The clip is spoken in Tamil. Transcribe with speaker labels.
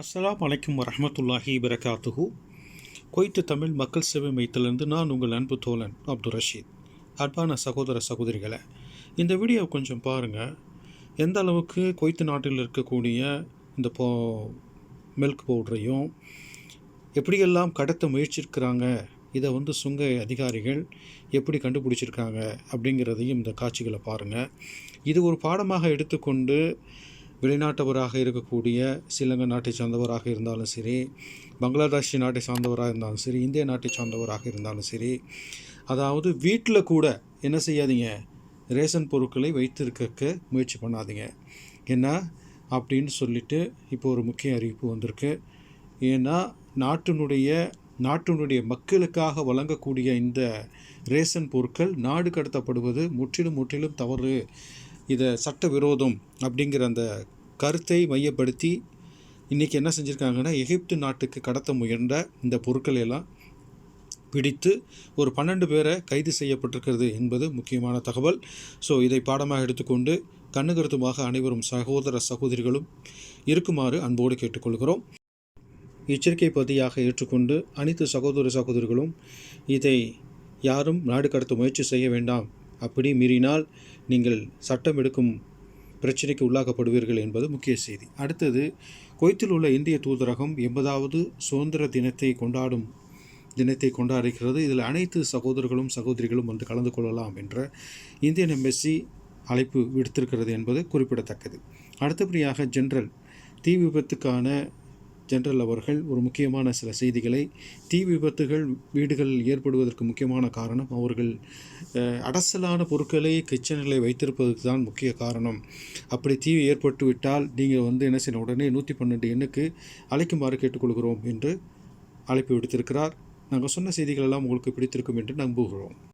Speaker 1: அஸ்ஸலாமு அலைக்கும் வரஹ்மத்துல்லாஹி வரகாத்துஹு. குவைத்து தமிழ் மக்கள் சேவை மையத்திலிருந்து நான் உங்கள் அன்பு தோழன் அப்துல் ரஷீத். அன்பான சகோதர சகோதரிகளை, இந்த வீடியோ கொஞ்சம் பாருங்கள். எந்த அளவுக்கு குவைத்து நாட்டில் இருக்கக்கூடிய இந்த மில்க் பவுடரையும் எப்படியெல்லாம் கடத்த முயற்சிருக்கிறாங்க, இதை சுங்க அதிகாரிகள் எப்படி கண்டுபிடிச்சிருக்காங்க அப்படிங்கிறதையும் இந்த காட்சிகளை பாருங்கள். இது ஒரு பாடமாக எடுத்துக்கொண்டு வெளிநாட்டவராக இருக்கக்கூடிய ஸ்ரீலங்கா நாட்டை சார்ந்தவராக இருந்தாலும் சரி, பங்களாதேஷ் நாட்டை சார்ந்தவராக இருந்தாலும் சரி, இந்திய நாட்டை சார்ந்தவராக இருந்தாலும் சரி, அதாவது வீட்டில் கூட என்ன செய்யாதீங்க, ரேஷன் பொருட்களை வைத்திருக்க முயற்சி பண்ணாதீங்க. என்ன அப்படின்னு சொல்லிட்டு இப்போ ஒரு முக்கிய அறிவிப்பு வந்திருக்கு. ஏன்னா நாட்டினுடைய மக்களுக்காக வழங்கக்கூடிய இந்த ரேஷன் பொருட்கள் நாடு கடத்தப்படுவது முற்றிலும் தவறு, இதை சட்டவிரோதம் அப்படிங்கிற அந்த கருத்தை மையப்படுத்தி இன்றைக்கி என்ன செஞ்சுருக்காங்கன்னா, எகிப்து நாட்டுக்கு கடத்த முயன்ற இந்த பொருட்களை எல்லாம் பிடித்து ஒரு 12 பேரை கைது செய்யப்பட்டிருக்கிறது என்பது முக்கியமான தகவல். ஸோ இதை பாடமாக எடுத்துக்கொண்டு கண்ணுகருத்துமாக அனைவரும் சகோதர சகோதரிகளும் இருக்குமாறு அன்போடு கேட்டுக்கொள்கிறோம். எச்சரிக்கை பதியாக ஏற்றுக்கொண்டு அனைத்து சகோதர சகோதரிகளும் இதை யாரும் நாடு கடத்த முயற்சி செய்ய வேண்டாம். அப்படி மீறினால் நீங்கள் சட்டம் எடுக்கும் பிரச்சனைக்கு உள்ளாக்கப்படுவீர்கள் என்பது முக்கிய செய்தி. அடுத்தது, குவைத்தில் உள்ள இந்திய தூதரகம் 80வது சுதந்திர தினத்தை கொண்டாடுகிறது. இதில் அனைத்து சகோதரர்களும் சகோதரிகளும் கலந்து கொள்ளலாம் என்ற இந்தியன் எம்பசி அழைப்பு விடுத்திருக்கிறது என்பது குறிப்பிடத்தக்கது. அடுத்தபடியாக தீ விபத்துக்கான ஜெனரல் அவர்கள் ஒரு முக்கியமான சில செய்திகளை, தீ விபத்துகள் வீடுகளில் ஏற்படுவதற்கு முக்கியமான காரணம் அவர்கள் அடசலான பொருட்களை கிச்சனில் வைத்திருப்பதற்கு தான் முக்கிய காரணம். அப்படி தீ ஏற்பட்டு விட்டால் நீங்கள் என்ன செய்யணும், உடனே 112 எண்ணுக்கு அழைக்குமாறு கேட்டுக்கொள்கிறோம் என்று அழைப்பு விடுத்திருக்கிறார். நாங்கள் சொன்ன செய்திகள் எல்லாம் உங்களுக்கு பிடித்திருக்கும் என்று நம்புகிறோம்.